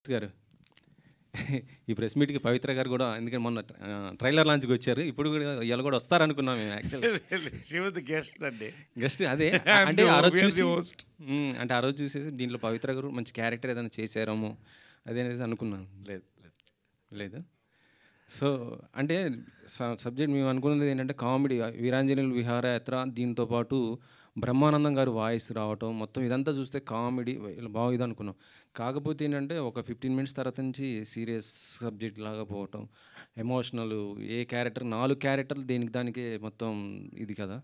గారు ఈ ప్రెస్ మీట్‌కి పవిత్ర గారు గూడా ఎందుకంటే మొన్న ట్రైలర్ లాంచ్‌కి వచ్చారు. ఇప్పుడు గూడా ఇయాల గూడా వస్తారనుకున్నాం మేము యాక్చువల్‌గా. షీ వాస్ ది గెస్ట్ అండి. గెస్ట్ అదే అంటే ఆ రోజు చూసి అంటే ఆ రోజు చూసేసి దీంట్లో పవిత్ర గారు మంచి క్యారెక్టర్ ఏదైనా చేశారేమో అది అనేది అనుకున్నాను. లేదు లేదు. సో అంటే సబ్జెక్ట్ మేము అనుకున్నది ఏంటంటే కామెడీ 'వీరాంజనేయులు విహారయాత్ర' దీంతో పాటు బ్రహ్మానందం గారి వాయిస్ రావటం మొత్తం ఇదంతా చూస్తే కామెడీ ఇలా బాగుంది అనుకున్నాం. కాకపోతే ఏంటంటే ఒక 15 మినిట్స్ తర్వాత నుంచి సీరియస్ సబ్జెక్ట్ లాగా పోవటం, ఎమోషనల్ ఏ క్యారెక్టర్ 4 క్యారెక్టర్లు దేనికి దానికే మొత్తం ఇది కదా!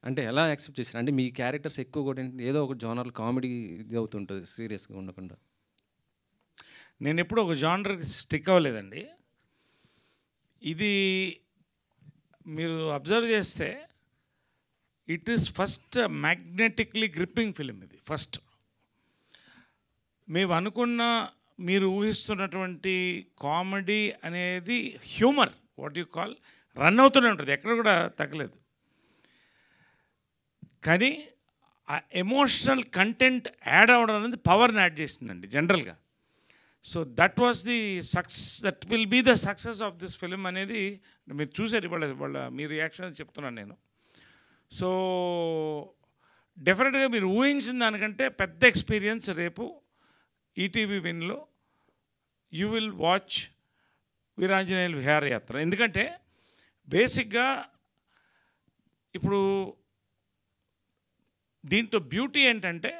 అంటే ఎలా యాక్సెప్ట్ చేశారు? అంటే మీ క్యారెక్టర్స్ ఎక్కువ కూడా ఏంటంటే ఏదో ఒక జోనర్‌లో కామెడీ ఇది అవుతుంటది సీరియస్‌గా ఉండకుండా. నేను ఎప్పుడు ఒక జానర్‌కి స్టిక్ అవ్వలేదండి. ఇది మీరు అబ్జర్వ్ చేస్తే it is first magnetically gripping film ఇది ఫస్ట్. మేము అనుకున్న మీరు ఊహిస్తున్నటువంటి కామెడీ అనేది humour what you call run అవుతూనే ఉంటుంది. ఎక్కడ కూడా తగ్గలేదు. కానీ ఆ ఎమోషనల్ కంటెంట్ యాడ్ అవ్వడం అనేది పవర్ని యాడ్ చేసిందండి జనరల్గా. So that was the that will be the success of this film అనేది మీరు చూసారు వాళ్ళ మీ రియాక్షన్ చెప్తున్నాను నేను. సో డెఫినెట్గా మీరు ఊహించిన దానికంటే పెద్ద ఎక్స్పీరియన్స్ రేపు ఈటీవీ విన్లో you will watch Veeranjaneyulu Viharayatra. ఎందుకంటే బేసిక్గా ఇప్పుడు దీంట్లో బ్యూటీ ఏంటంటే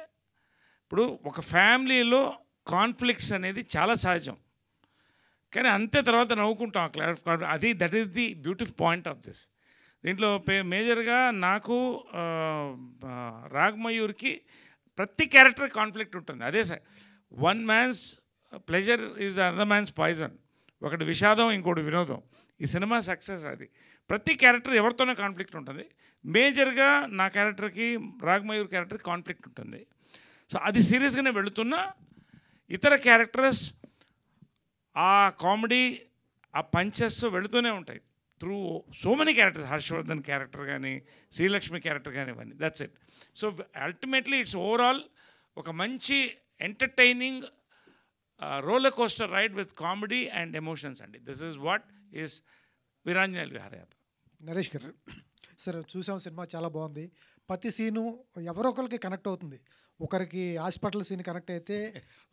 ఇప్పుడు ఒక ఫ్యామిలీలో కాన్ఫ్లిక్ట్స్ అనేది చాలా సహజం, కానీ అంతే తర్వాత నవ్వుకుంటాం అది that is the beautiful point of this. దీంట్లో మేజర్గా నాకు రాగమయూర్కి ప్రతి క్యారెక్టర్ కాన్ఫ్లిక్ట్ ఉంటుంది. అదే sir one man's pleasure is the other man's poison. ఒకటి విషాదం, ఇంకోటి వినోదం. ఈ సినిమా సక్సెస్ అది. ప్రతి క్యారెక్టర్ ఎవరితోనే కాన్ఫ్లిక్ట్ ఉంటుంది. మేజర్గా నా క్యారెక్టర్కి రాగమయూర్ క్యారెక్టర్కి కాన్ఫ్లిక్ట్ ఉంటుంది. సో అది సీరియస్గానే వెళుతున్నా ఇతర క్యారెక్టర్స్ ఆ కామెడీ ఆ పంచెస్ వెళుతూనే ఉంటాయి through so many characters. Harshavardhan character కానీ శ్రీలక్ష్మి క్యారెక్టర్ కానీ ఇవన్నీ that's it. So ultimately it's overall ఒక మంచి entertaining roller coaster ride with comedy and emotions అండి. This is what is Veeranjaneyulu Viharayatra. Naresh garu sir చూసాం, సినిమా చాలా బాగుంది. ప్రతి సీను ఎవరో ఒకరికి కనెక్ట్ అవుతుంది. ఒకరికి హాస్పిటల్ సీన్ కనెక్ట్ అయితే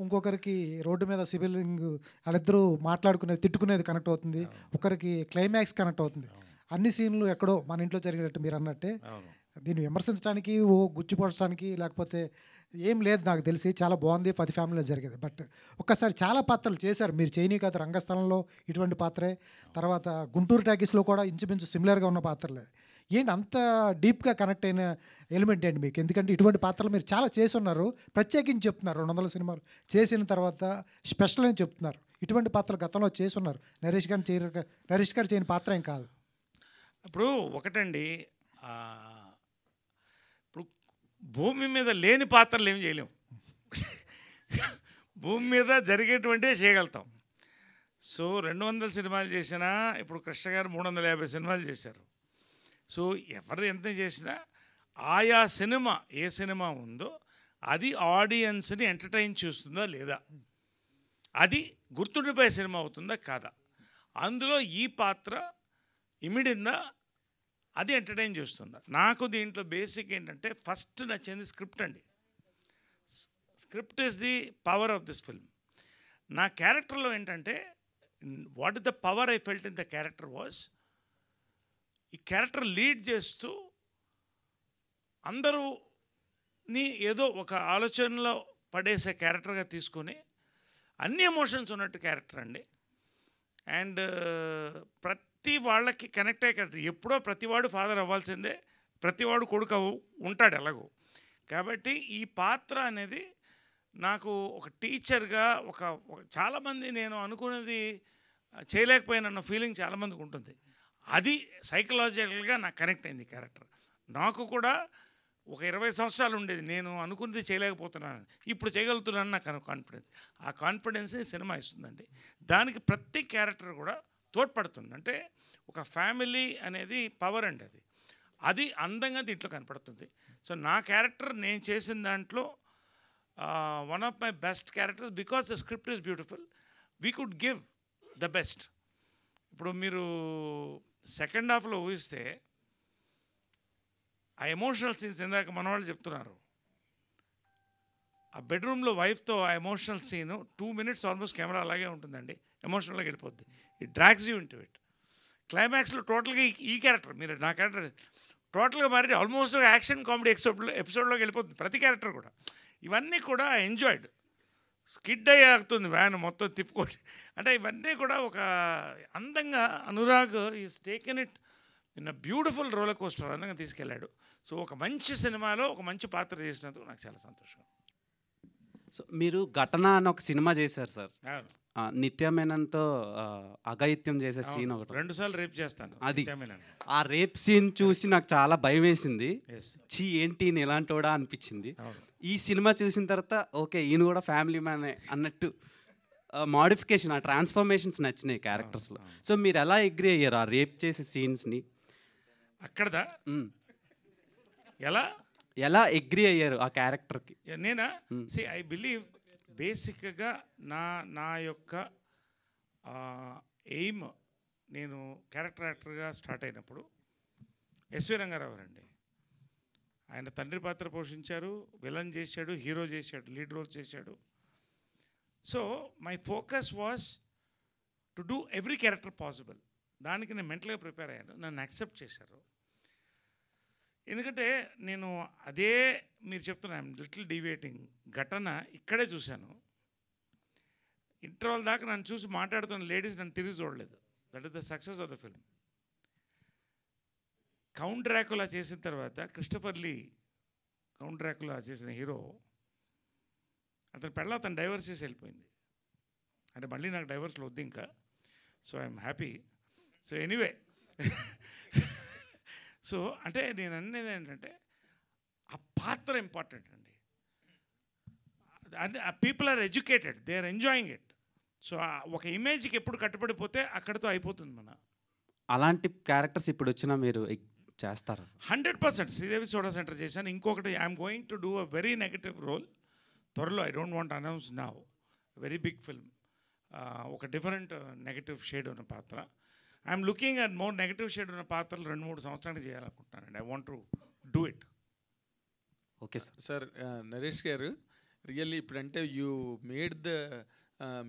ఇంకొకరికి రోడ్డు మీద సివిలింగ్ వాళ్ళిద్దరూ మాట్లాడుకునేది తిట్టుకునేది కనెక్ట్ అవుతుంది. ఒకరికి క్లైమాక్స్ కనెక్ట్ అవుతుంది. అన్ని సీన్లు ఎక్కడో మన ఇంట్లో జరిగేటట్టు మీరు అన్నట్టే. దీన్ని విమర్శించడానికి ఓ గుచ్చిపోవడానికి లేకపోతే ఏం లేదు, నాకు తెలిసి చాలా బాగుంది. 10 ఫ్యామిలీలో జరిగేది. బట్ ఒక్కసారి చాలా పాత్రలు చేశారు మీరు. చేయని కథ రంగస్థలంలో ఇటువంటి పాత్రే, తర్వాత గుంటూరు టాకీస్లో కూడా ఇంచుమించు సిమిలర్గా ఉన్న పాత్రలే. ఏంటి అంత డీప్గా కనెక్ట్ అయిన ఎలిమెంట్ ఏంటి మీకు? ఎందుకంటే ఇటువంటి పాత్రలు మీరు చాలా చేసి ఉన్నారు, ప్రత్యేకించి చెప్తున్నారు. 200 సినిమాలు చేసిన తర్వాత స్పెషల్ అని చెప్తున్నారు. ఇటువంటి పాత్రలు గతంలో చేసి ఉన్నారు. నరేష్ గారు చేయని పాత్ర ఏం కాదు. ఇప్పుడు ఒకటండి, ఇప్పుడు భూమి మీద లేని పాత్రలు ఏం చేయలేము. భూమి మీద జరిగేటువంటివే చేయగలుగుతాం. సో 200 సినిమాలు చేసినా, ఇప్పుడు కృష్ణ గారు 350 సినిమాలు చేశారు. సో ఎవరు ఎంత చేసినా ఆయా సినిమా ఏ సినిమా ఉందో అది ఆడియన్స్ని ఎంటర్టైన్ చేస్తుందా లేదా, అది గుర్తుండిపోయే సినిమా అవుతుందా కాదా, అందులో ఈ పాత్ర ఇమిడిందా, అది ఎంటర్టైన్ చేస్తుందా. నాకు దీంట్లో బేసిక్ ఏంటంటే ఫస్ట్ నచ్చింది స్క్రిప్ట్ అండి. Script is the power of this film. నా క్యారెక్టర్లో ఏంటంటే what is the power I felt in the character was, ఈ క్యారెక్టర్ లీడ్ చేస్తూ అందరూని ఏదో ఒక ఆలోచనలో పడేసే క్యారెక్టర్గా తీసుకొని అన్ని ఎమోషన్స్ ఉన్నట్టు క్యారెక్టర్ అండి. అండ్ ప్రతి వాళ్ళకి కనెక్ట్ అయ్యే క్యారెక్టర్. ఎప్పుడో ప్రతివాడు ఫాదర్ అవ్వాల్సిందే, ప్రతివాడు కొడుకు ఉంటాడు ఎలాగో. కాబట్టి ఈ పాత్ర అనేది నాకు ఒక టీచర్గా ఒక చాలామంది నేను అనుకున్నది చేయలేకపోయానన్న ఫీలింగ్ చాలామందికి ఉంటుంది. అది సైకలాజికల్గా నాకు కనెక్ట్ అయింది క్యారెక్టర్. నాకు కూడా ఒక 20 సంవత్సరాలు ఉండేది, నేను అనుకున్నది చేయలేకపోతున్నాను, ఇప్పుడు చేయగలుగుతున్నాను నాకు కాన్ఫిడెన్స్. ఆ కాన్ఫిడెన్స్ని సినిమా ఇస్తుందండి. దానికి ప్రతి క్యారెక్టర్ కూడా తోడ్పడుతుంది. అంటే ఒక ఫ్యామిలీ అనేది పవర్ అండి, అది అందంగా దీంట్లో కనపడుతుంది. సో నా క్యారెక్టర్ నేను చేసిన దాంట్లో one of my best characters because the script is beautiful. We could give the best. ఇప్పుడు మీరు సెకండ్ హాఫ్లో ఊహిస్తే ఆ ఎమోషనల్ సీన్స్ ఇందాక మనవాళ్ళు చెప్తున్నారు, ఆ బెడ్రూమ్లో వైఫ్తో ఆ emotional scene 2 minutes almost camera అలాగే ఉంటుందండి, ఎమోషనల్గా వెళ్ళిపోద్ది. It drags you into it. క్లైమాక్స్లో టోటల్గా ఈ క్యారెక్టర్, మీరు నా క్యారెక్టర్ టోటల్గా మారి ఆల్మోస్ట్ యాక్షన్ కామెడీ ఎపిసోడ్లోకి వెళ్ళిపోతుంది ప్రతి క్యారెక్టర్ కూడా. ఇవన్నీ కూడా ఎంజాయ్డ్. స్కిడ్ అయ్యాగుతుంది వ్యాన్ మొత్తం తిప్పుకొని, అంటే ఇవన్నీ కూడా ఒక అందంగా Anurag is taken it in a beautiful roller coaster అందంగా తీసుకెళ్ళాడు. సో ఒక మంచి సినిమాలో ఒక మంచి పాత్ర చేసినందుకు నాకు చాలా సంతోషం. సో మీరు ఘటన అని ఒక సినిమా చేశారు సార్, అవును, నిత్య మేనన్తో అఘాయిత్యం చేసే సీన్ ఒకటి. 2 సార్లు రేప్ చేస్తాను అది ఆ రేప్ సీన్ చూసి నాకు చాలా భయం వేసింది. ఎస్, చీ ఏంటి ఈయన ఇలాంటోడా అనిపించింది. అవును. ఈ సినిమా చూసిన తర్వాత ఓకే ఈయన కూడా ఫ్యామిలీ మ్యానే అన్నట్టు మాడిఫికేషన్, ఆ ట్రాన్స్ఫర్మేషన్స్ నచ్చినాయి క్యారెక్టర్స్లో. సో మీరు ఎలా అగ్రీ అయ్యారు ఆ రేప్ చేసే సీన్స్ని? అక్కడదా ఎలా అగ్రీ అయ్యారు ఆ క్యారెక్టర్కి? నేనా సి ఐ బిలీవ్ బేసిక్గా నా యొక్క ఎయిమ్, నేను క్యారెక్టర్ యాక్టర్గా స్టార్ట్ అయినప్పుడు ఎస్వి రంగారావు అండి. ఆయన తండ్రి పాత్ర పోషించారు, విలన్ చేశాడు, హీరో చేశాడు, లీడ్ రోల్ చేశాడు. So my focus was to do every character possible. దానికి నేను మెంటల్గా ప్రిపేర్ అయ్యాను, నన్ను యాక్సెప్ట్ చేశారు. ఎందుకంటే నేను అదే మీరు చెప్తున్నా ఐఎమ్ లిటిల్ డీవియేటింగ్, ఘటన ఇక్కడే చూశాను. ఇంటర్వల్ దాకా నన్ను చూసి మాట్లాడుతున్న లేడీస్ నన్ను తిరిగి చూడలేదు. That is the success of the film. Count Dracula చేసిన తర్వాత క్రిస్టఫర్ లీ, కౌంట్ డ్రాకులా చేసిన హీరో, అతని పెళ్ళ అతను డైవర్స్ చేసి వెళ్ళిపోయింది. అంటే మళ్ళీ నాకు డైవర్స్లో వద్దు ఇంకా. So I'm happy. So anyway, so అంటే నేను అనేది ఏంటంటే ఆ పాత్ర ఇంపార్టెంట్ అండి. ఆ people are educated, they are enjoying it. So ఒక ఇమేజ్కి ఎప్పుడు కట్టుబడిపోతే అక్కడితో అయిపోతుంది మన. అలాంటి క్యారెక్టర్స్ ఇప్పుడు వచ్చినా మీరు చేస్తారు? 100%. శ్రీదేవి సోడా సెంటర్ చేశాను. ఇంకొకటి I'm going to do a very negative role త్వరలో. I don't want announce now. Very big film, ఒక డిఫరెంట్ నెగటివ్ షేడ్ ఉన్న పాత్ర. I'm looking at more negative shade ఉన్న పాత్రలు 2-3 సంవత్సరానికి చేయాలనుకుంటున్నానండి. I want to do it. Okay sir. Sir Naresh garu, really ఇప్పుడంటే you made the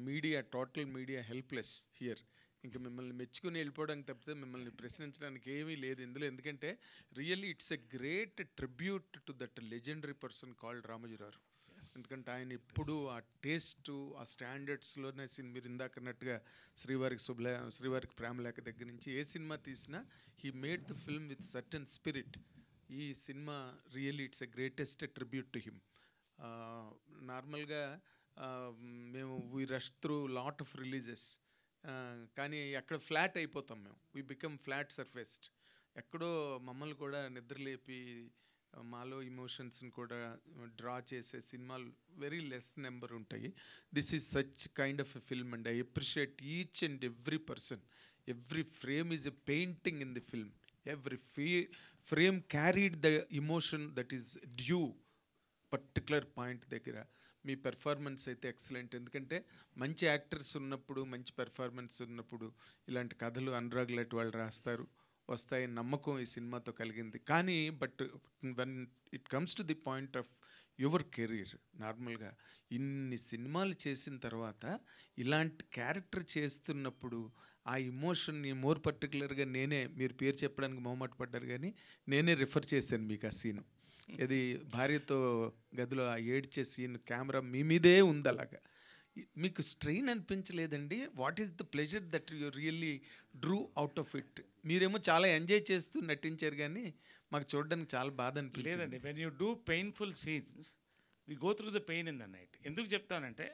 media, total media helpless here. ఇంకా మిమ్మల్ని మెచ్చుకుని వెళ్ళిపోవడానికి తప్పితే మిమ్మల్ని ప్రశ్నించడానికి ఏమీ లేదు ఇందులో. ఎందుకంటే really it's a great tribute to that legendary person called Ramoji Rao. ఎందుకంటే ఆయన ఎప్పుడు ఆ టేస్ట్, ఆ స్టాండర్డ్స్లోనే మీరు ఇందాక అన్నట్టుగా శ్రీవారికి ప్రేమలేఖ దగ్గర నుంచి ఏ సినిమా తీసినా he made the film with certain spirit. ఈ సినిమా really it's a greatest tribute to him. నార్మల్గా మేము we rush through lot of releases, కానీ అక్కడ ఫ్లాట్ అయిపోతాం మేము. We become flat surfaced. ఎక్కడో మమ్మల్ని కూడా నిద్రలేపి మాలో ఎమోషన్స్ని కూడా డ్రా చేసే సినిమాలు వెరీ లెస్ నెంబర్ ఉంటాయి. This is such kind of a film and I appreciate each and every person. Every frame is a painting in the film. Every frame carried the emotion that is due particular point దగ్గర. మీ performance అయితే excellent. ఎందుకంటే మంచి actors ఉన్నప్పుడు, మంచి performance ఉన్నప్పుడు ఇలాంటి కథలు అనురాగ్ లాంటి వాళ్ళు రాస్తారు, వస్తాయని నమ్మకం ఈ సినిమాతో కలిగింది. కానీ but one it comes to the point of your career, నార్మల్గా ఇన్ని సినిమాలు చేసిన తర్వాత ఇలాంటి క్యారెక్టర్ చేస్తున్నప్పుడు ఆ ఎమోషన్ని మోర్ పర్టికులర్గా మీరు పేరు చెప్పడానికి మొహమాట పడ్డారు కానీ నేనే రిఫర్ చేశాను మీకు ఆ సీను. ఇది భార్యతో గదిలో ఆ ఏడ్చే సీన్, కెమెరా మీ మీదే ఉంది. అలాగా మీకు స్ట్రెయిన్ అనిపించలేదండి? What is the pleasure that you really drew out of it? మీరేమో చాలా ఎంజాయ్ చేస్తూ నటించారు కానీ మాకు చూడడానికి చాలా బాధ అనిపించింది. లేదండి, when you do painful scenes we go through the pain in the night. ఎందుకు చెప్తానంటే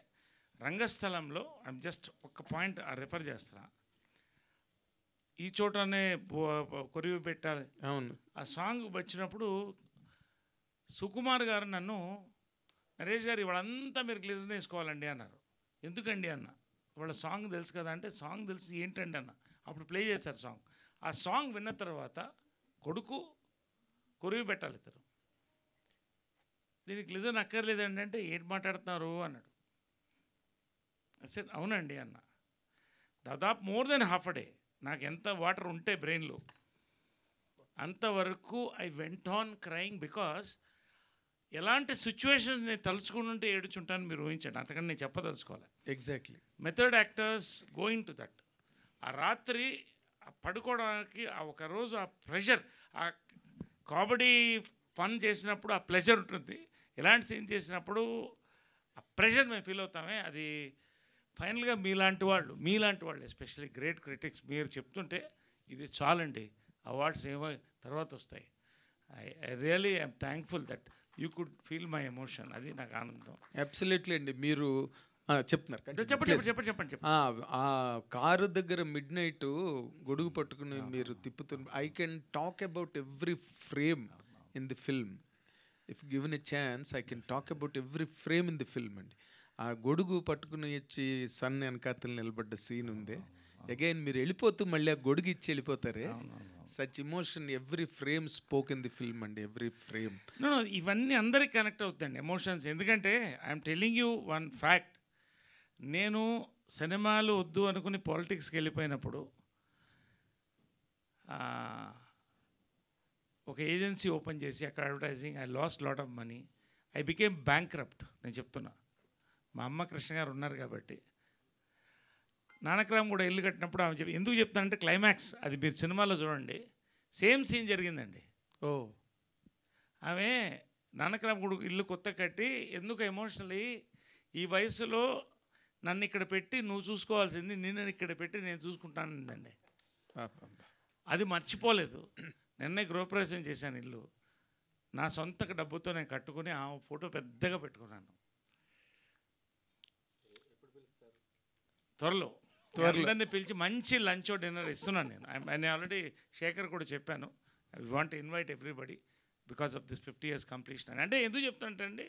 రంగస్థలంలో ఐమ్ జస్ట్ ఒక పాయింట్ రిఫర్ చేస్తున్నా. ఈ చోటనే కొరివి పెట్టాలి, అవును, ఆ సాంగ్ వచ్చినప్పుడు సుకుమార్ గారు నన్ను, నరేష్ గారు ఇవాళంతా మీరు గ్లిజర్ వేసుకోవాలండి అన్నారు. ఎందుకండి అన్న, ఇవాళ సాంగ్ తెలుసు కదా అంటే, సాంగ్ తెలిసి ఏంటండి అన్న. అప్పుడు ప్లే చేశారు సాంగ్. ఆ సాంగ్ విన్న తర్వాత కొడుకు కొరివి పెట్టాలి ఇద్దరు. దీనికి లిజన్ అక్కర్లేదండి అంటే ఏంటి మాట్లాడుతున్నారు అన్నాడు. సరే అవునండి అన్న. దాదాపు more than half a day నాకు ఎంత వాటర్ ఉంటే బ్రెయిన్లో అంతవరకు I went on crying. Because ఎలాంటి సిచ్యువేషన్స్ నేను తలుచుకుంటుంటే ఏడుచుంటాను మీరు ఊహించండి, అంతకంటే నేను చెప్పదలుచుకోవాలి. Exactly. Method actors going to that. ఆ రాత్రి పడుకోవడానికి ఆ ఒక రోజు ఆ ప్రెషర్, ఆ కామెడీ ఫన్ చేసినప్పుడు ఆ ప్లెజర్ ఉంటుంది, ఎలాంటి సీన్ చేసినప్పుడు ఆ ప్రెషర్ మేము ఫీల్ అవుతామే. అది ఫైనల్గా మీలాంటి వాళ్ళు ఎస్పెషల్లీ గ్రేట్ క్రిటిక్స్ మీరు చెప్తుంటే ఇది చాలండి, అవార్డ్స్ ఏమో తర్వాత వస్తాయి. I really I'm thankful that you could feel my emotion. అది నాకు ఆనందం. అబ్సల్యూట్లీ అండి. మీరు చెప్తున్నారు. చెప్పండి. ఆ కారు దగ్గర మిడ్ నైట్ గొడుగు పట్టుకుని మీరు తిప్పుతున్న I can talk about every frame in the film. If given a chance I can talk about every frame in the film అండి. ఆ గొడుగు పట్టుకుని వచ్చి సన్ వెనకాతలు నిలబడ్డ సీన్ ఉంది. అగైన్ మీరు వెళ్ళిపోతూ మళ్ళీ ఆ గొడుగు ఇచ్చి వెళ్ళిపోతారే, such emotion every frame spoke in the film అండి, ఎవ్రీ ఫ్రేమ్. ఇవన్నీ అందరికి కనెక్ట్ అవుతుందండి ఎమోషన్స్. ఎందుకంటే I'm telling you one fact. నేను సినిమాలు వద్దు అనుకుని పాలిటిక్స్కి వెళ్ళిపోయినప్పుడు ఒక ఏజెన్సీ ఓపెన్ చేసి అక్కడ advertising, I last lot of money, I became bankrupt. నేను చెప్తున్నా, మా అమ్మ కృష్ణ గారు ఉన్నారు కాబట్టి. నానక్రామ్ కూడా ఇల్లు కట్టినప్పుడు ఆమె ఎందుకు చెప్తానంటే క్లైమాక్స్ అది మీరు సినిమాలో చూడండి, సేమ్ సీన్ జరిగిందండి. ఆమె నానక్రామ్ కూడా ఇల్లు కొత్త కట్టి ఎందుకు ఎమోషనలీ ఈ వయసులో నన్ను ఇక్కడ పెట్టి నువ్వు చూసుకోవాల్సింది నిన్ను ఇక్కడ పెట్టి నేను చూసుకుంటానండి. అది మర్చిపోలేదు. నిన్నే గృహప్రవేశం చేశాను ఇల్లు, నా సొంత డబ్బుతో నేను కట్టుకుని ఆ ఫోటో పెద్దగా పెట్టుకున్నాను. త్వరలో అందరినీ పిలిచి మంచి లంచ్ డిన్నర్ ఇస్తున్నాను నేను ఆల్రెడీ శేఖర్ కూడా చెప్పాను. I want invite everybody because of this 50 years completion. అంటే ఎందుకు చెప్తానంటే అండి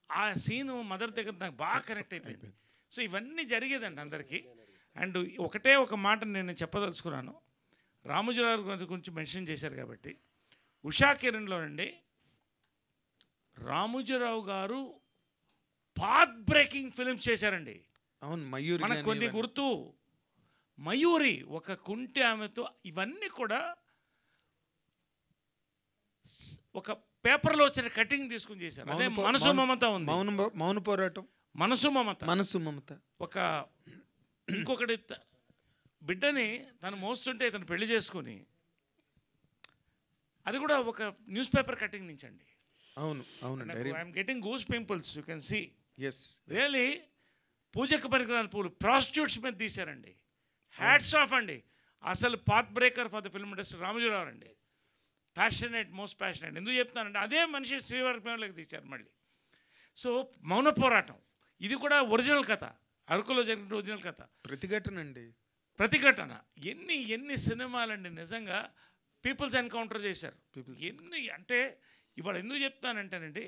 ఆ సీను మదర్ దగ్గర నాకు బాగా కనెక్ట్ అయిపోయింది. సో ఇవన్నీ జరిగేదండి అందరికీ. అండ్ ఒకటే ఒక మాట నేను చెప్పదలుచుకున్నాను, రామోజీరావు గారి గురించి మెన్షన్ చేశారు కాబట్టి. ఉషా కిరణ్లో అండి రామోజీరావు గారు పాత్ బ్రేకింగ్ ఫిల్మ్స్ చేశారండి. అవును, మయూరి మనకు కొన్ని గుర్తు, మయూరి ఒక కుంటి ఆమెతో, ఇవన్నీ కూడా ఒక పేపర్లో వచ్చిన కటింగ్ తీసుకుని చేశారు. అదే మనసు మమత ఉంది, మౌన పోరాటం, మనసు మమత. ఒక ఇంకొకటి బిడ్డని తను మోస్తుంటే తను పెళ్లి చేసుకుని, అది కూడా ఒక న్యూస్ పేపర్ కటింగ్ నుంచి అండి. అవునండి. I'm getting goose pimples, you can see. Yes, really పూజకు పనికిరాని పూలు ప్రాస్టిట్యూట్స్ మీద తీశారండి. హ్యాట్స్ ఆఫ్ అండి. అసలు path breaker for the film industry Ramoji Rao అండి. Passionate, most passionate. ఎందుకు చెప్తానంటే అదే మనిషి శ్రీవారిపేమలోకి తీశారు మళ్ళీ. సో మౌన పోరాటం ఇది కూడా ఒరిజినల్ కథ, అరకులో జరిగిన ఒరిజినల్ కథ. ప్రతిఘటన ఎన్ని సినిమాలండి నిజంగా పీపుల్స్ ఎన్కౌంటర్ చేశారు. ఎన్ని అంటే ఇవాళ ఎందుకు చెప్తానంటేనండి,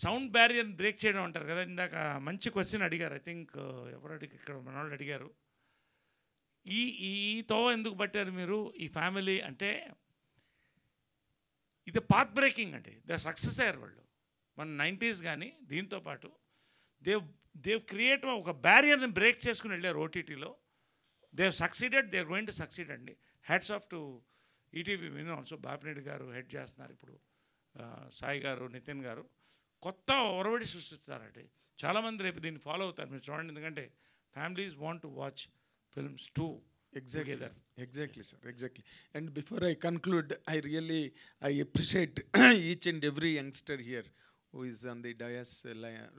సౌండ్ బ్యారియర్ బ్రేక్ చేయడం అంటారు కదా. ఇందాక మంచి క్వశ్చన్ అడిగారు. ఐ థింక్ ఎవరు ఇక్కడ మన వాళ్ళు అడిగారు, ఈ తోవ ఎందుకు పట్టారు మీరు ఈ ఫ్యామిలీ అంటే. ఇది పాత్ బ్రేకింగ్ అండి. దే సక్సెస్ అయ్యారు వాళ్ళు మన 90s. కానీ దీంతో పాటు దేవ్ క్రియేట్ ఒక బ్యారియర్ని బ్రేక్ చేసుకుని వెళ్ళారు ఓటీటీలో. They've succeeded, they are going to succeed అండి. Hats off to ETV Win also. Bapineedu garu head చేస్తున్నారు ఇప్పుడు, సాయి గారు, నితిన్ గారు కొత్త ఒరవడి సృష్టిస్తారండి. చాలామంది రేపు దీన్ని ఫాలో అవుతారు, మీరు చూడండి. ఎందుకంటే families want to watch films two. Exactly, sir. Exactly. And before I conclude, I appreciate each and every youngster here who is on the dais,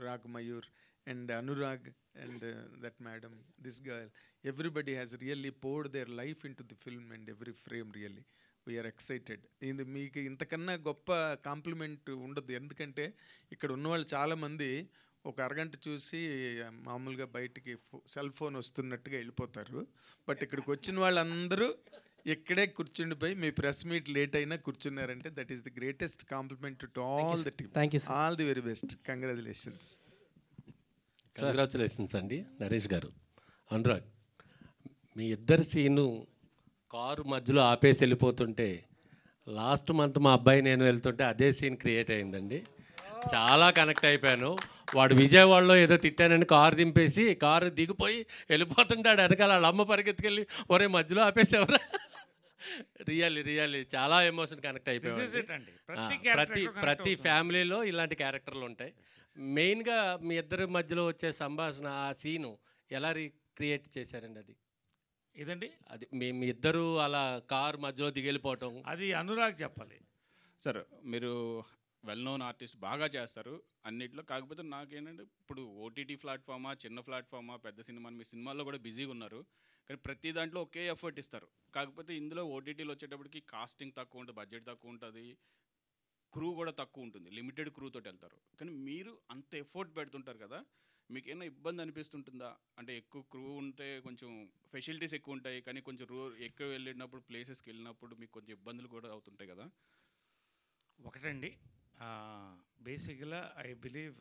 Rag Mayur and Anurag and that madam, this girl. Everybody has really poured their life into the film and every frame really. We are excited. మీకు ఇంతకన్నా గొప్ప complement ఉండదు. ఎందుకంటే ఇక్కడ ఉన్నవాళ్ళు చాలామంది ఒక అరగంట చూసి మామూలుగా బయటికి సెల్ ఫోన్ వస్తున్నట్టుగా వెళ్ళిపోతారు. బట్ ఇక్కడికి వచ్చిన వాళ్ళందరూ ఇక్కడే కూర్చుండిపోయి మీ ప్రెస్ మీట్ లేట్ అయినా కూర్చున్నారంటే that is the greatest compliment to all the team. All the very best. Congratulations అండి నరేష్ గారు. అనురాగ్, మీ ఇద్దరు సీను కారు మధ్యలో ఆపేసి వెళ్ళిపోతుంటే లాస్ట్ మంత్ మా అబ్బాయి నేను వెళ్తుంటే అదే సీన్ క్రియేట్ అయిందండి. చాలా కనెక్ట్ అయిపోయాను. వాడు విజయవాడలో ఏదో తిట్టానని కారు దింపేసి కారు దిగిపోయి వెళ్ళిపోతుంటాడు వెనకాల వాళ్ళ అమ్మ పరిగెత్తుకెళ్ళి ఒరే మధ్యలో ఆపేసేవరా. రియల్లీ చాలా ఎమోషన్ కనెక్ట్ దిస్ ఇస్ అయిపోయాడు. ఇట్ అండి. ప్రతి క్యారెక్టర్ ప్రతి ఫ్యామిలీలో ఇలాంటి క్యారెక్టర్లు ఉంటాయి. మెయిన్గా మీ ఇద్దరి మధ్యలో వచ్చే సంభాషణ ఆ సీను ఎలా రీక్రియేట్ చేశారండి? అది ఇదండి, అది మీ ఇద్దరు అలా కారు మధ్యలో దిగెళ్ళిపోవటం. అది అనురాగ్ చెప్పాలి. సార్ మీరు వెల్ నోన్ ఆర్టిస్ట్, బాగా చేస్తారు అన్నిట్లో. కాకపోతే నాకేంటంటే ఇప్పుడు ఓటీటీ ప్లాట్ఫామా, చిన్న ప్లాట్ఫామా, పెద్ద సినిమా, మీ సినిమాల్లో కూడా బిజీగా ఉన్నారు. కానీ ప్రతి దాంట్లో ఒకే ఎఫర్ట్ ఇస్తారు. కాకపోతే ఇందులో ఓటీటీలో వచ్చేటప్పటికి కాస్టింగ్ తక్కువ ఉంటుంది, బడ్జెట్ తక్కువ ఉంటుంది, క్రూ కూడా తక్కువ ఉంటుంది, లిమిటెడ్ క్రూతో వెళ్తారు. కానీ మీరు అంత ఎఫర్ట్ పెడుతుంటారు కదా, మీకు ఏమైనా ఇబ్బంది అనిపిస్తుంటుందా? అంటే ఎక్కువ క్రూ ఉంటే కొంచెం ఫెసిలిటీస్ ఎక్కువ ఉంటాయి, కానీ కొంచెం ఎక్కువ వెళ్ళినప్పుడు ప్లేసెస్కి వెళ్ళినప్పుడు మీకు కొంచెం ఇబ్బందులు కూడా అవుతుంటాయి కదా? ఒకటండి, బేసిక్గా ఐ బిలీవ్,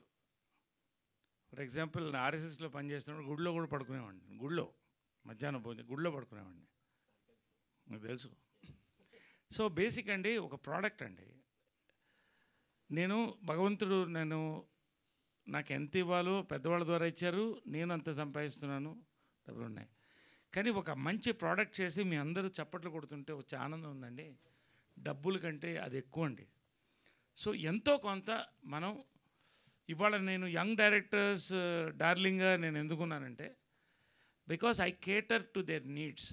ఫర్ ఎగ్జాంపుల్ ఆర్ఎస్ఎస్లో పనిచేస్తున్నప్పుడు గుడిలో కూడా పడుకునేవాడిని. గుడిలో మధ్యాహ్నం భోజనం గుడిలో పడుకునేవాడిని, మీకు తెలుసు. సో బేసిక్ అండి, ఒక ప్రోడక్ట్ అండి. నేను భగవంతుడు నాకు ఎంత ఇవ్వాలో పెద్దవాళ్ళ ద్వారా ఇచ్చారు, నేను అంత సంపాదిస్తున్నాను, డబ్బులు ఉన్నాయి. కానీ ఒక మంచి ప్రోడక్ట్ చేసి మీ అందరూ చప్పట్లు కొడుతుంటే వచ్చే ఆనందం ఉందండి, డబ్బుల కంటే అది ఎక్కువ అండి. సో ఎంతో కొంత మనం ఇవాళ నేను యంగ్ డైరెక్టర్స్ డార్లింగ్గా నేను ఎందుకున్నానంటే, because I cater to their needs,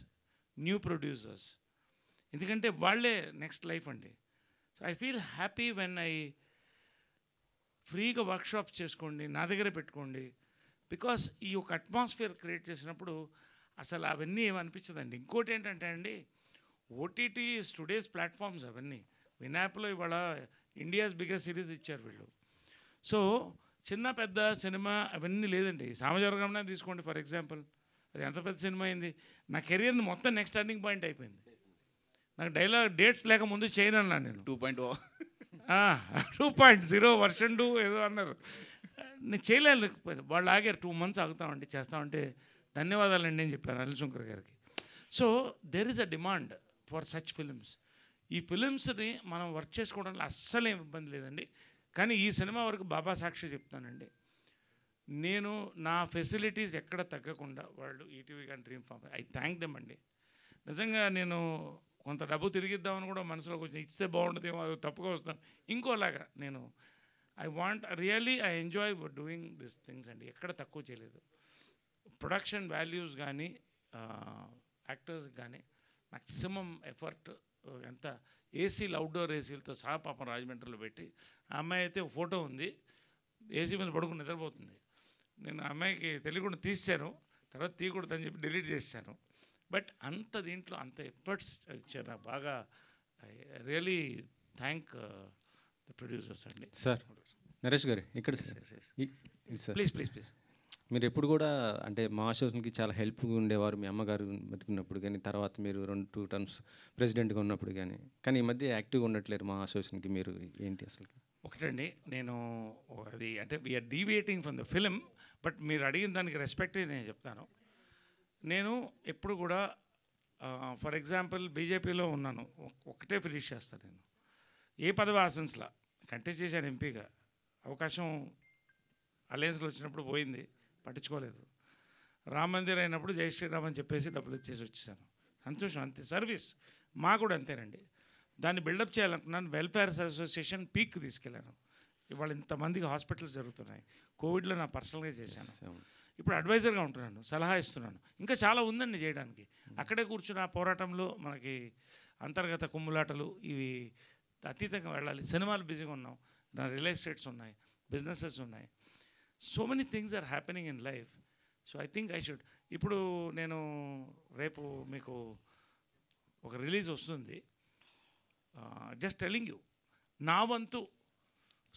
new producers. ఎందుకంటే వాళ్ళే నెక్స్ట్ లైఫ్ అండి. So I feel happy when I ఫ్రీగా వర్క్షాప్స్ చేసుకోండి, నా దగ్గర పెట్టుకోండి. బికాస్ ఈ ఒక అట్మాస్ఫియర్ క్రియేట్ చేసినప్పుడు అసలు అవన్నీ ఏమనిపించదండి. ఇంకోటి ఏంటంటే అండి, ఓటీటీ టుడేస్ ప్లాట్ఫామ్స్ అవన్నీ. వినాప్లో ఇవాళ ఇండియాస్ బిగ్గెస్ట్ సిరీస్ ఇచ్చారు వీళ్ళు. సో చిన్న పెద్ద సినిమా అవన్నీ లేదండి. సామజవర్గంలో తీసుకోండి ఫర్ ఎగ్జాంపుల్, అది ఎంత పెద్ద సినిమా అయింది. నా కెరియర్ని మొత్తం నెక్స్ట్ టర్నింగ్ పాయింట్ అయిపోయింది. నాకు డేట్స్ లేక ముందు చేయను అన్నాను నేను. 2.0 2.0 వర్షన్ 2 ఏదో అన్నారు. నేను చేయలేదు, వాళ్ళు ఆగారు. 2 months ఆగుతామండి, చేస్తామంటే ధన్యవాదాలండి అని చెప్పాను అనిల్ శంకర్ గారికి. So there is a demand for such films. ఈ ఫిలిమ్స్ని మనం వర్క్ చేసుకోవడంలో అస్సలేం ఇబ్బంది లేదండి. కానీ ఈ సినిమా వరకు బాబా సాక్షి చెప్తానండి, నేను నా ఫెసిలిటీస్ ఎక్కడ తగ్గకుండా వాళ్ళు ఈటీవీ కానీ dream farm, I thank them అండి. నిజంగా నేను కొంత డబ్బు తిరిగిద్దామని కూడా మనసులో కొంచెం ఇస్తే బాగుంటుందేమో, అది తప్పుగా వస్తాం ఇంకోలాగా. నేను I want really I enjoy doing this things అండి. ఎక్కడ తక్కువ చేయలేదు. ప్రొడక్షన్ వాల్యూస్ కానీ యాక్టర్స్ కానీ మ్యాక్సిమం ఎఫర్ట్. ఎంత ఏసీలు, అవుట్డోర్ ఏసీలతో సహా పాపం రాజమండ్రిలో పెట్టి, ఆ అమ్మాయి అయితే ఫోటో ఉంది, ఏసీ మీద పడుకుని నిద్రపోతుంది. నేను అమ్మాయికి తెలియకుండా తీసాను, తర్వాత తీయకూడదని చెప్పి డిలీట్ చేశాను. బట్ అంత దీంట్లో అంత ఎఫర్ట్స్ ఇచ్చారు నాకు బాగా. I really thank the producers అండి. సార్ నరేష్ గారు ఇక్కడ సార్ ప్లీజ్ మీరు ఎప్పుడు కూడా అంటే మా షోస్కి చాలా హెల్ప్గా ఉండేవారు మీ అమ్మగారు బతుకున్నప్పుడు కానీ, తర్వాత మీరు 2 terms ప్రెసిడెంట్గా ఉన్నప్పుడు కానీ ఈ మధ్య యాక్టివ్గా ఉండట్లేరు మా షోస్కి. మీరు ఏంటి అసలు? ఒకటండి, నేను అది అంటే we are deviating from the film, but మీరు అడిగిన దానికి రెస్పెక్ట్ నేను చెప్తాను. నేను ఎప్పుడు కూడా ఫర్ ఎగ్జాంపుల్ బీజేపీలో ఉన్నాను, ఒకటే ఫినిష్ చేస్తాను నేను. ఏ పదవి ఆశించలా, కంటెస్ట్ చేశాను ఎంపీగా. అవకాశం అలయన్స్లో వచ్చినప్పుడు పోయింది, పట్టించుకోలేదు. రామ మందిర్ అయినప్పుడు జై శ్రీరామ్ అని చెప్పేసి డబ్బులు ఇచ్చేసి వచ్చేసాను. సంతోషం, అంతే. సర్వీస్ మా కూడా అంతేనండి. దాన్ని బిల్డప్ చేయాలనుకున్నాను. వెల్ఫేర్ అసోసియేషన్ పీక్ తీసుకెళ్ళాను. ఇవాళ ఇంతమందికి హాస్పిటల్స్ జరుగుతున్నాయి. కోవిడ్లో నా పర్సనల్గా చేశాను. ఇప్పుడు అడ్వైజర్గా ఉంటున్నాను, సలహా ఇస్తున్నాను. ఇంకా చాలా ఉందండి చేయడానికి. అక్కడే కూర్చున్న పోరాటంలో మనకి అంతర్గత కుమ్ములాటలు ఇవి అతీతంగా వెళ్ళాలి. సినిమాలు బిజీగా ఉన్నాం, నా రియల్ ఎస్టేట్స్ ఉన్నాయి, బిజినెసెస్ ఉన్నాయి. So many things are happening in life. So I think I should. ఇప్పుడు నేను రేపు మీకు ఒక రిలీజ్ వస్తుంది, జస్ట్ టెలింగ్ యూ, నా వంతు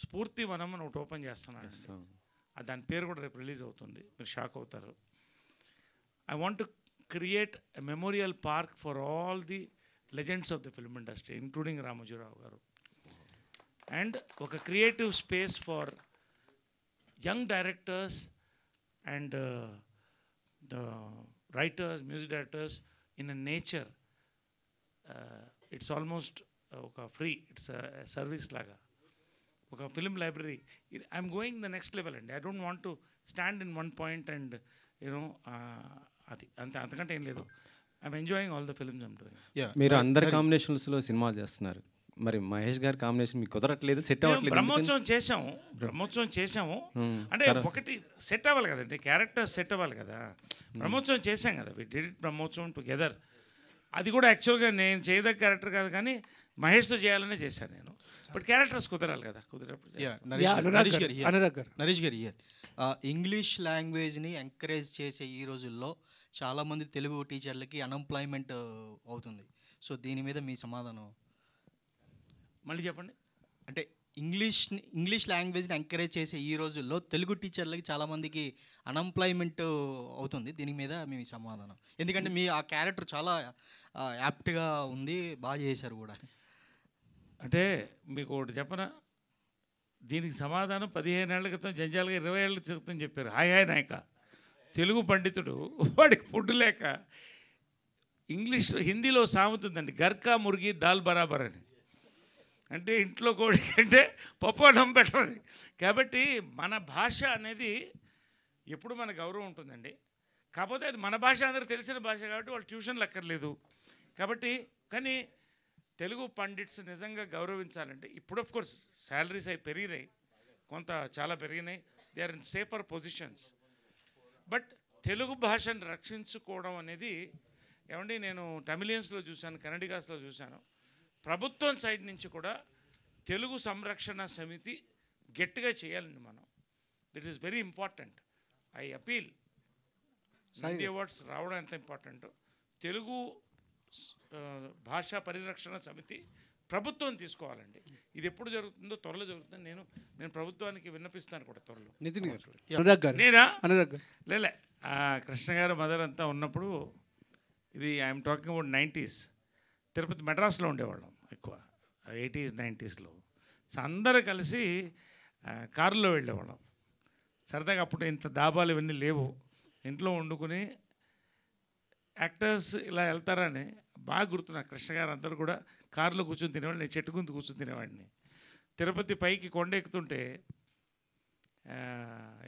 స్ఫూర్తి వనం అని ఒకటి ఓపెన్ చేస్తున్నాను. దాని పేరు కూడా రేపు రిలీజ్ అవుతుంది, మీరు షాక్ అవుతారు. I want to create a memorial park for all the legends of the film industry including Ramoji Rao garu, and ఒక creative space for young directors and the writers, music directors in a nature. It's almost ఒక free, it's service లాగా. ఒక film library. I'm going the next level అండి. I don't want to stand in one point and you know అది అంతకంటే ఏం లేదు. I'm enjoying all the films I'm doing. మీరు అందరి కాంబినేషన్స్లో సినిమాలు చేస్తున్నారు, మరి మహేష్ గారి కాంబినేషన్ మీకు కుదరట్లేదు, సెట్ అవ్వట్లేదు. బ్రహ్మోత్సవం చేసాము అంటే ఒకటి సెట్ అవ్వాలి కదండి, క్యారెక్టర్ సెట్ అవ్వాలి కదా. బ్రహ్మోత్సవం చేశాం కదా, we did it Brahmotsavam together. అది కూడా యాక్చువల్గా నేను చేయదగ్గ క్యారెక్టర్ కాదు, కానీ మహేష్తో చేయాలనే చేశాను నేను. బట్ క్యారెక్టర్స్ కుదరాలి కదా, కుదిరినప్పుడు నరేష్ గారు ఇంగ్లీష్ లాంగ్వేజ్ని ఎంకరేజ్ చేసే ఈ రోజుల్లో చాలామంది తెలుగు టీచర్లకి అన్ఎంప్లాయ్మెంట్ అవుతుంది. సో దీని మీద మీ సమాధానం? మళ్ళీ చెప్పండి. అంటే ఇంగ్లీష్ లాంగ్వేజ్ని ఎంకరేజ్ చేసే ఈ రోజుల్లో తెలుగు టీచర్లకి చాలామందికి అన్ఎంప్లాయ్మెంట్ అవుతుంది. దీని మీద మీ సమాధానం? ఎందుకంటే మీ ఆ క్యారెక్టర్ చాలా యాప్ట్గా ఉంది, బాగా చేశారు కూడా. అంటే మీకు ఒకటి చెప్పనా, దీనికి సమాధానం 15 ఏళ్ల క్రితం జంజాలుగా 20 ఏళ్ల క్రితం చెప్పారు. హాయ్ నాయక, తెలుగు పండితుడు, వాడికి ఫుడ్ లేక హిందీలో సామెత ఉందండి, గర్కా మురిగి దాల్ బరాబర్ అని. అంటే ఇంట్లో కోడి కంటే పప్పు అన్నం పెట్టాలి. కాబట్టి మన భాష అనేది ఎప్పుడు మన గౌరవం ఉంటుందండి. కాకపోతే అది మన భాష, అందరూ తెలిసిన భాష కాబట్టి వాళ్ళు ట్యూషన్లు అక్కర్లేదు. కాబట్టి కానీ తెలుగు పండిట్స్ నిజంగా గౌరవించాలంటే ఇప్పుడు ఆఫ్ కోర్స్ శాలరీస్ అవి పెరిగినాయి, కొంత చాలా పెరిగినాయి, they are in safer positions. But Telugu భాషను రక్షించుకోవడం అనేది ఏమండి, నేను తమిళియన్స్లో చూశాను, కన్నడిగాస్లో చూశాను. ప్రభుత్వం సైడ్ నుంచి కూడా తెలుగు సంరక్షణ సమితి గట్టిగా చేయాలండి మనం. That is very important. I appeal, Nandi awards రావడం ఎంత ఇంపార్టెంట్, తెలుగు భాషా పరిరక్షణ సమితి ప్రభుత్వం తీసుకోవాలండి. ఇది ఎప్పుడు జరుగుతుందో త్వరలో జరుగుతుంది. నేను ప్రభుత్వానికి విన్నపిస్తాను కూడా త్వరలో. నేనా లేలే కృష్ణ గారు మదర్ అంతా ఉన్నప్పుడు, ఇది I'm talking about 90s, Tirupati మెడ్రాస్లో ఉండేవాళ్ళం ఎక్కువ, 80s 90sలో. సో అందరూ కలిసి కారులో వెళ్ళేవాళ్ళం సరదాగా. అప్పుడు ఇంత దాబాలు ఇవన్నీ లేవు, ఇంట్లో వండుకుని యాక్టర్స్ ఇలా వెళ్తారని బాగా గుర్తున్నా. కృష్ణ గారు అందరూ కూడా కారులో కూర్చొని తినేవాళ్ళు, నేను చెట్టు గుంతు కూర్చొని తినేవాడిని. తిరుపతి పైకి కొండ ఎక్కుతుంటే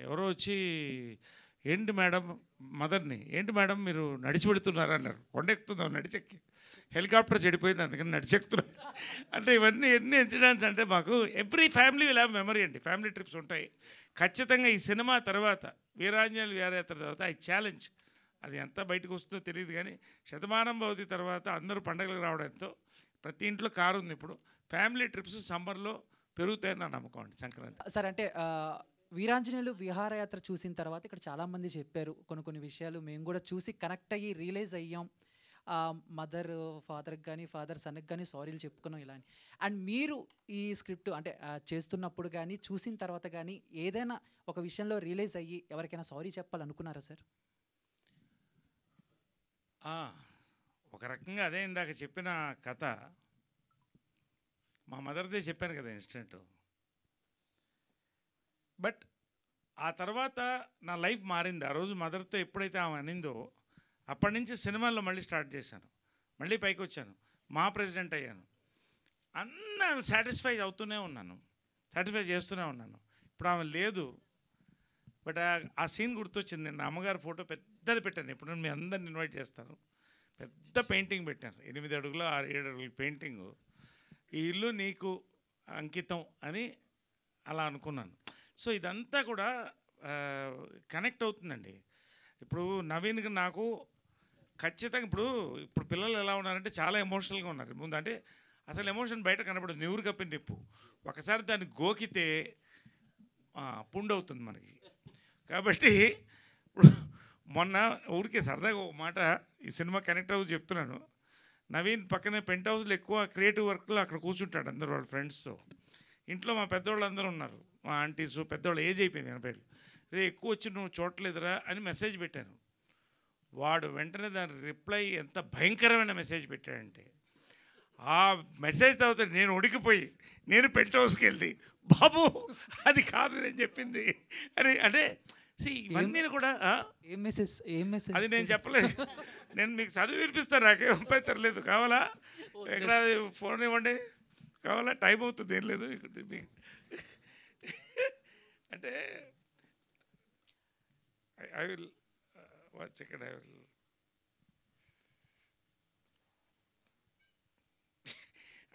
ఎవరో వచ్చి, ఏంటి మేడం, మదర్ని, ఏంటి మేడం మీరు నడిచి పెడుతున్నారు అన్నారు. కొండ ఎక్కుతుందాం, నడిచెక్కి, హెలికాప్టర్ చెడిపోయింది అందుకని నడిచెక్కుతున్నారు. అంటే ఇవన్నీ ఎన్ని ఇన్సిడెంట్స్ అంటే మాకు every family will have memory అండి. ఫ్యామిలీ ట్రిప్స్ ఉంటాయి ఖచ్చితంగా. ఈ సినిమా తర్వాత, వీరాంజనేయులు విహారయాత్ర తర్వాత ఐ ఛాలెంజ్, అది ఎంత బయటకు వస్తుందో తెలియదు కానీ, శతమానం భవతి తర్వాత అందరూ పండుగలకు రావడంతో ప్రతి ఇంట్లో కారు ఉంది. ఇప్పుడు ఫ్యామిలీ ట్రిప్స్ సమ్మర్లో పెరుగుతాయని నా నమ్మకం అండి. సంక్రాంతి సార్ అంటే వీరాంజనేయులు విహారయాత్ర చూసిన తర్వాత ఇక్కడ చాలామంది చెప్పారు కొన్ని విషయాలు, మేము కూడా చూసి కనెక్ట్ అయ్యి రియలైజ్ అయ్యాం. మదర్ ఫాదర్కి కానీ, ఫాదర్ సన్కి కానీ సారీలు చెప్పుకున్నాం ఇలా అని. అండ్ మీరు ఈ స్క్రిప్ట్ అంటే చేస్తున్నప్పుడు కానీ, చూసిన తర్వాత కానీ ఏదైనా ఒక విషయంలో రియలైజ్ అయ్యి ఎవరికైనా సారీ చెప్పాలనుకున్నారా సార్? ఒక రకంగా అదే ఇందాక చెప్పిన కథ, మా మదర్దే చెప్పాను కదా ఇన్సిడెంట్. బట్ ఆ తర్వాత నా లైఫ్ మారింది. ఆ రోజు మదర్తో ఎప్పుడైతే ఆమె అనిందో అప్పటి నుంచి సినిమాల్లో మళ్ళీ స్టార్ట్ చేశాను, మళ్ళీ పైకి వచ్చాను, మా ప్రెసిడెంట్ అయ్యాను. అన్నీ సాటిస్ఫై అవుతూనే ఉన్నాను, సాటిస్ఫై చేస్తూనే ఉన్నాను. ఇప్పుడు ఆమె లేదు. బట్ ఆ సీన్ గుర్తొచ్చింది. నేను అమ్మగారి ఫోటో పెద్దది పెట్టాను, ఇప్పుడు మీ అందరిని ఇన్వైట్ చేస్తాను. పెద్ద పెయింటింగ్ పెట్టాను, 8 అడుగులు 7 అడుగుల పెయింటింగు. ఈ ఇల్లు నీకు అంకితం అని అలా అనుకున్నాను. సో ఇదంతా కూడా కనెక్ట్ అవుతుందండి. ఇప్పుడు నవీన్కి నాకు ఖచ్చితంగా ఇప్పుడు పిల్లలు ఎలా ఉన్నారంటే చాలా ఎమోషనల్గా ఉన్నారు. ముందు అంటే అసలు ఎమోషన్ బయట కనపడదు, నివురు కప్పిన నిప్పు. ఒకసారి దాన్ని గోకితే పుండు అవుతుంది మనకి. కాబట్టి ఇప్పుడు మొన్న ఊరికే సరదాగా ఒక మాట, ఈ సినిమా కనెక్ట్ అవ్వ చెప్తున్నాను. నవీన్ పక్కనే పెంట్ హౌస్లో ఎక్కువ క్రియేటివ్ వర్క్లో అక్కడ కూర్చుంటాడు అందరు వాళ్ళ ఫ్రెండ్స్తో. ఇంట్లో మా పెద్దవాళ్ళు అందరూ ఉన్నారు, మా ఆంటీసు, పెద్దవాళ్ళు ఏజ్ అయిపోయింది 80. రే ఎక్కువ వచ్చి నువ్వు చూడలేదురా అని మెసేజ్ పెట్టాను. వాడు వెంటనే దాని రిప్లై ఎంత భయంకరమైన మెసేజ్ పెట్టాడంటే, ఆ మెసేజ్ తర్వాత నేను ఉడికిపోయి నేను పెంట్ హౌస్కి వెళ్ళి, బాబు అది కాదు నేను చెప్పింది అని. అంటే ఇవన్నీ కూడా అది నేను చెప్పలేదు. నేను మీకు చదివి వినిపిస్తాను, నాకేం పైతరలేదు. కావాలా? ఎక్కడ ఫోన్ ఇవ్వండి, కావాలా టైం అవుతుంది, ఏం లేదు అంటే ఐ విల్ వాచ్ ఇక్కడ ఐ విల్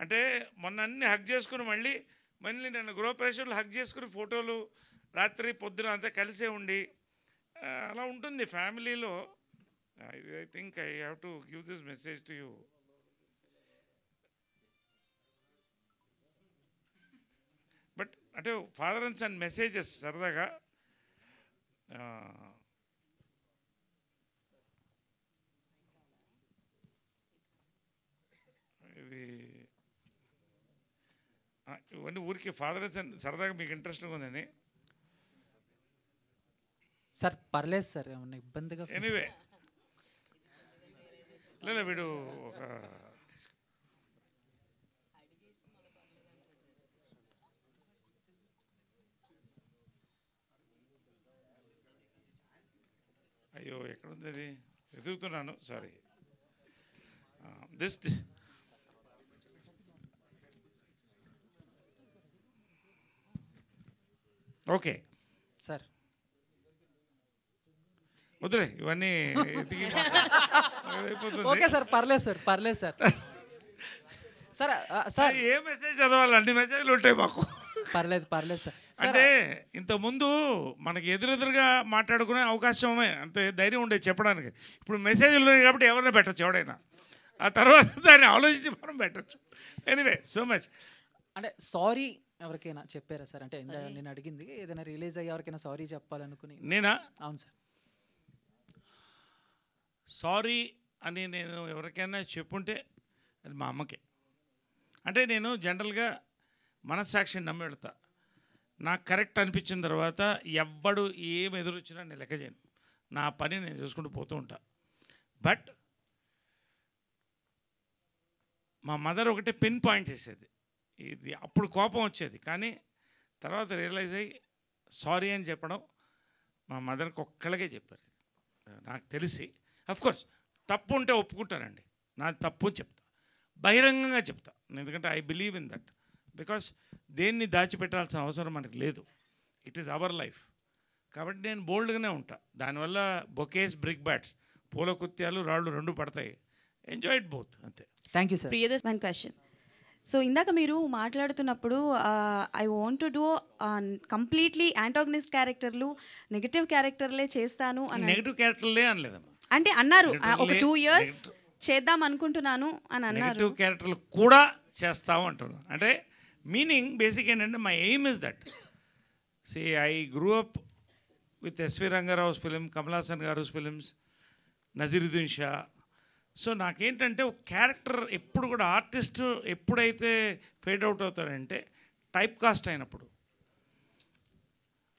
అంటే మొన్న అన్ని హగ్ చేసుకుని మళ్ళీ నన్ను గృహప్రవేశంలో హగ్ చేసుకుని ఫోటోలు రాత్రి పొద్దున అంతా కలిసే ఉండి అలా ఉంటుంది ఫ్యామిలీలో. I think I have to give this message to you. But అంటే ఫాదర్ అండ్ సన్ మెసేజెస్ సరదాగా ఇది ఇవన్నీ ఊరికి ఫాదర్ అండ్ సన్ సరదాగా మీకు ఇంట్రెస్ట్గా ఉందని. సార్ పర్లేదు సార్, ఏమన్నా ఇబ్బందిగా ఎనీవే లేదు వీడు ఒక అయ్యో ఎక్కడుంది అది వెతుకుతున్నాను, సారీ. This okay sir. వద్దులే ఇవన్నీ ఎతికి అయిపోతుంది. ఓకే సార్, పర్లేదు సార్, పర్లేదు సార్. సార్ సార్ ఏ మెసేజ్ చదవాలి, అన్ని మెసేజ్లు ఉంటాయి మాకు. పర్లేదు పర్లేదు సార్. అంటే ఇంతకుముందు మనకి ఎదురెదురుగా మాట్లాడుకునే అవకాశమే అంతే ధైర్యం ఉండేది చెప్పడానికి. ఇప్పుడు మెసేజ్లు ఉన్నాయి కాబట్టి ఎవరైనా పెట్టచ్చు, ఎవడైనా ఆ తర్వాత దాన్ని ఆలోచించి మనం పెట్టచ్చు. Anyway so much. అంటే సారీ ఎవరికైనా చెప్పారా సార్? అంటే నేను అడిగింది ఏదైనా రిలీజ్ అయ్యి ఎవరికైనా సారీ చెప్పాలనుకుని. నేనా? అవును సార్. సారీ అని నేను ఎవరికైనా చెప్పుంటే అది మా అమ్మకే. అంటే నేను జనరల్గా మనస్సాక్షిని నమ్మి వెళ్తా. నాకు కరెక్ట్ అనిపించిన తర్వాత ఎవ్వడు ఏం ఎదురొచ్చినా నేను లెక్క చేయను, నా పని నేను చూసుకుంటూ పోతూ ఉంటా. బట్ మా మదర్ ఒకటే పిన్ పాయింట్ చేసేది, ఇది అప్పుడు కోపం వచ్చేది కానీ తర్వాత రియలైజ్ అయ్యి సారీ అని చెప్పడం మా మదర్కి ఒక్కళ్ళకే చెప్పారు నాకు తెలిసి. అఫ్కోర్స్ తప్పు ఉంటే ఒప్పుకుంటానండి, నాది తప్పు చెప్తా, బహిరంగంగా చెప్తా. ఎందుకంటే I believe in that. Because దేన్ని దాచిపెట్టాల్సిన అవసరం మనకు లేదు, ఇట్ ఈస్ అవర్ లైఫ్. కాబట్టి నేను బోల్డ్గానే ఉంటా. దానివల్ల బొకేస్, బ్రిక్ బ్యాట్స్, పూల కుత్యాలు, రాళ్ళు రెండు పడతాయి. ఎంజాయ్ ఇట్ బోత్, అంతే. Thank you sir. Priyadarshi, one question. So ఇందాక మీరు మాట్లాడుతున్నప్పుడు I want to do completely antagonist క్యారెక్టర్లు, నెగటివ్ క్యారెక్టర్లే చేస్తాను అని. నెగటివ్ క్యారెక్టర్లే అనలేదమ్మా, అంటే అన్నారు ఒక 2 years చేద్దాం అనుకుంటున్నాను అని అన్నారు. నెగటివ్ క్యారెక్టర్లు కూడా చేస్తాము అంటున్నాను. అంటే మీనింగ్ బేసిక్ ఏంటంటే my aim is that. See I grew up with SV Ranga Rao's film, Kamal Haasan garu films, Naziruddin Shah. So నాకేంటంటే ఒక క్యారెక్టర్ ఎప్పుడు కూడా ఆర్టిస్ట్ ఎప్పుడైతే ఫేడ్ అవుట్ అవుతాడంటే టైప్ కాస్ట్ అయినప్పుడు.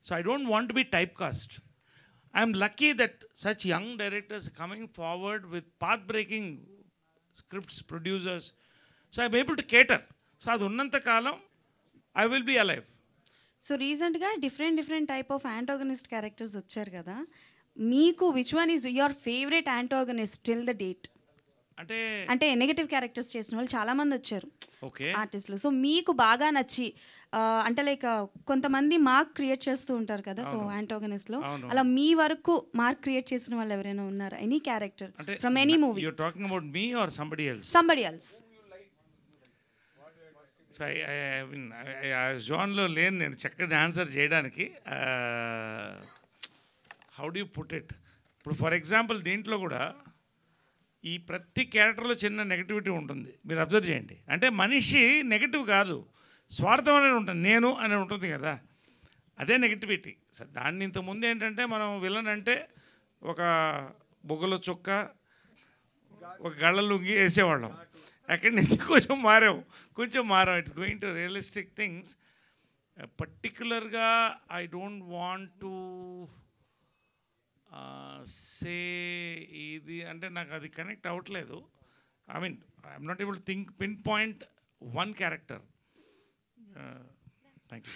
So I don't want to be type cast. I'm lucky that such young directors coming forward with path breaking scripts, producers. So I'm able to cater. So అది ఉన్నంత కాలం I will be alive. So రీసెంట్గా different type of antagonist characters వచ్చారు కదా, మీకు which one is your favourite antagonist till the date? అంటే negative characters చేసిన వాళ్ళు చాలామంది వచ్చారు ఆర్టిస్టులు. సో మీకు బాగా నచ్చి అంటే లైక్ కొంతమంది మార్క్ క్రియేట్ చేస్తూ ఉంటారు కదా, సో యాంటాగనిస్ట్లో అలా మీ వరకు మార్క్ క్రియేట్ చేసిన వాళ్ళు ఎవరైనా ఉన్నారా? Any character from any movie? You are talking about me or somebody else? Somebody else. So జోన్లో లేను నేను చక్కటి ఆన్సర్ చేయడానికి. How do you put it? ఇప్పుడు ఫర్ ఎగ్జాంపుల్ దీంట్లో కూడా ఈ ప్రతి క్యారెక్టర్లో చిన్న నెగటివిటీ ఉంటుంది, మీరు అబ్జర్వ్ చేయండి. అంటే మనిషి నెగటివ్ కాదు, స్వార్థం అనేది ఉంటుంది, నేను అనేది ఉంటుంది కదా, అదే నెగటివిటీ. సో దాన్ని ఇంతకుముందు ఏంటంటే మనం విలన్ అంటే ఒక బొగ్గల చుక్క, ఒక గళ్ళ లుంగి వేసేవాళ్ళం. అక్కడి నుంచి కొంచెం మారాం. It's going to realistic things. పర్టికులర్గా I don't want to say ఇది అంటే నాకు అది కనెక్ట్ అవ్వట్లేదు. I mean I'm not able to think pin point one character. Thank you.